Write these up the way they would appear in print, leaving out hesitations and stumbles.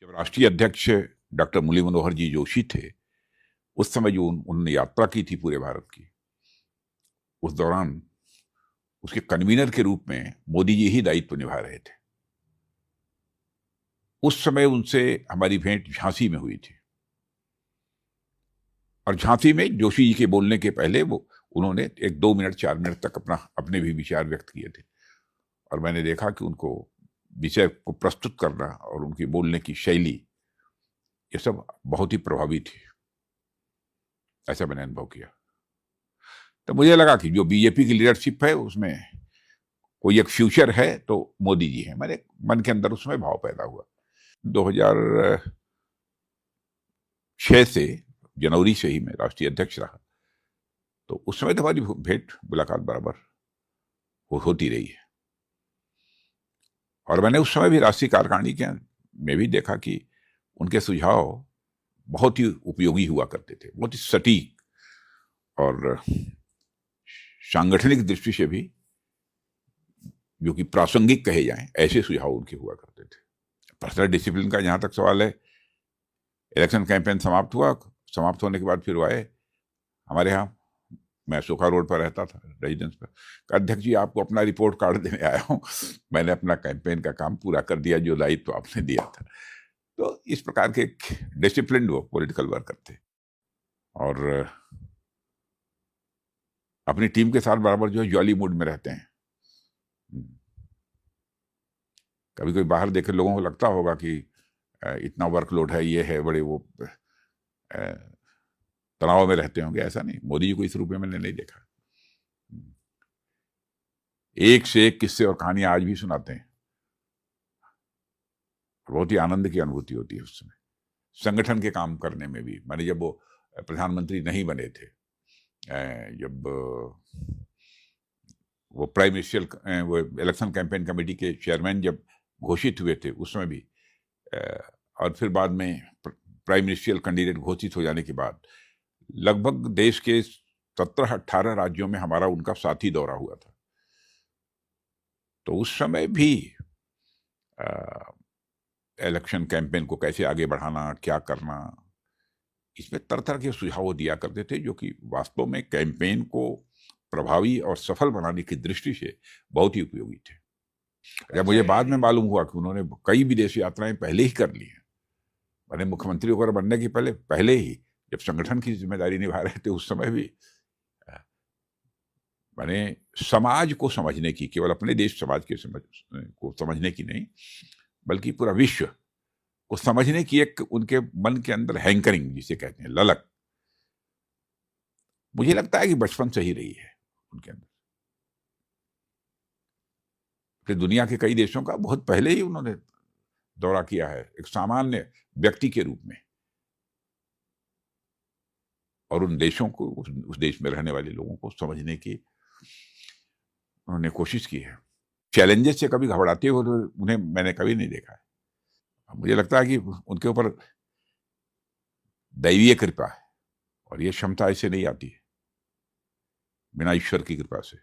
जब राष्ट्रीय अध्यक्ष डॉक्टर मुरली मनोहर जी जोशी थे, उस समय जो उन्होंने यात्रा की थी पूरे भारत की, उस दौरान उसके कन्वीनर के रूप में मोदी जी ही दायित्व निभा रहे थे। उस समय उनसे हमारी भेंट झांसी में हुई थी और झांसी में जोशी जी के बोलने के पहले उन्होंने 1-2 मिनट 4 मिनट तक अपने भी विचार व्यक्त किए थे और मैंने देखा कि उनको विषय को प्रस्तुत करना और उनकी बोलने की शैली, ये सब बहुत ही प्रभावी थी। ऐसा मैंने अनुभव किया। तो मुझे लगा कि जो बीजेपी की लीडरशिप है उसमें कोई एक फ्यूचर है तो मोदी जी हैं। मेरे मन के अंदर उसमें भाव पैदा हुआ। 2006 से जनवरी से ही मैं राष्ट्रीय अध्यक्ष रहा, तो उस समय तो हमारी भेंट मुलाकात बराबर होती रही है और मैंने उस समय भी राष्ट्रीय कार्यकारिणी के में भी देखा कि उनके सुझाव बहुत ही उपयोगी हुआ करते थे, बहुत ही सटीक और सांगठनिक दृष्टि से भी जो कि प्रासंगिक कहे जाएं, ऐसे सुझाव उनके हुआ करते थे। पर्सनल डिसिप्लिन का जहां तक सवाल है, इलेक्शन कैंपेन समाप्त हुआ, समाप्त होने के बाद फिर वो आए हमारे यहाँ, मैं सोखा रोड पर रहता था रेजिडेंस पर, अध्यक्ष जी आपको अपना रिपोर्ट कार्ड देने आया हूँ, मैंने अपना कैंपेन का काम पूरा कर दिया जो दायित्व आपने दिया था। तो इस प्रकार के डिसिप्लिन वो पॉलिटिकल वर्कर थे और अपनी टीम के साथ बराबर जो है जॉली मूड में रहते हैं। कभी कोई बाहर देखे लोगों को लगता होगा कि इतना वर्कलोड है, ये है, बड़े वो तनाव में रहते होंगे, ऐसा नहीं। मोदी जी को इस रूप में मैंने नहीं देखा। एक से एक किस्से और कहानियां आज भी सुनाते हैं, बहुत ही आनंद की अनुभूति होती है उस समय संगठन के काम करने में भी। मैंने जब वो प्रधानमंत्री नहीं बने थे, जब वो प्राइम मिनिस्टर वो इलेक्शन कैंपेन कमेटी के चेयरमैन जब घोषित हुए थे उस समय भी, और फिर बाद में प्राइम मिनिस्टर कैंडिडेट घोषित हो जाने के बाद लगभग देश के 17-18 राज्यों में हमारा उनका साथी दौरा हुआ था। तो उस समय भी इलेक्शन कैंपेन को कैसे आगे बढ़ाना, क्या करना, इसमें तरह तरह के सुझाव दिया करते थे जो कि वास्तव में कैंपेन को प्रभावी और सफल बनाने की दृष्टि से बहुत ही उपयोगी थे। जब मुझे बाद में मालूम हुआ कि उन्होंने कई विदेश यात्राएं पहले ही कर ली हैं, मैंने मुख्यमंत्री वगैरह बनने के पहले ही जब संगठन की जिम्मेदारी निभा रहे थे उस समय भी मैंने समाज को समझने की, केवल अपने देश समाज के को समझने की नहीं, बल्कि पूरा विश्व को समझने की एक उनके मन के अंदर हैंकरिंग जिसे कहते हैं, ललक, मुझे लगता है कि बचपन से ही रही है उनके अंदर। फिर दुनिया के कई देशों का बहुत पहले ही उन्होंने दौरा किया है एक सामान्य व्यक्ति के रूप में, और उन देशों को, उस देश में रहने वाले लोगों को समझने की उन्होंने कोशिश की है। चैलेंजेस से कभी घबराते हुए तो उन्हें मैंने कभी नहीं देखा है। मुझे लगता है कि उनके ऊपर दैवीय कृपा है और ये क्षमता ऐसे नहीं आती है बिना ईश्वर की कृपा से।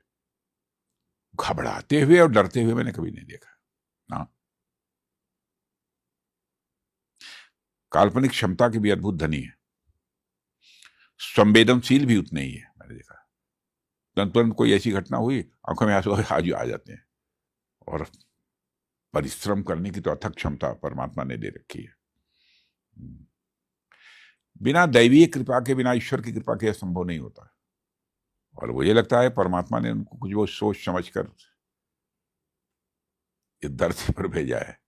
घबराते हुए और डरते हुए मैंने कभी नहीं देखा। हाँ, काल्पनिक क्षमता की भी अद्भुत धनी है, संवेदनशील भी उतने ही है। मैंने देखा तुरंत कोई ऐसी घटना हुई, आंखों में आंसू आ जाते हैं, और परिश्रम करने की तो अथक क्षमता परमात्मा ने दे रखी है। बिना दैवीय कृपा के, बिना ईश्वर की कृपा के संभव नहीं होता। और मुझे लगता है परमात्मा ने उनको कुछ वो सोच समझ कर इस धरती पर भेजा है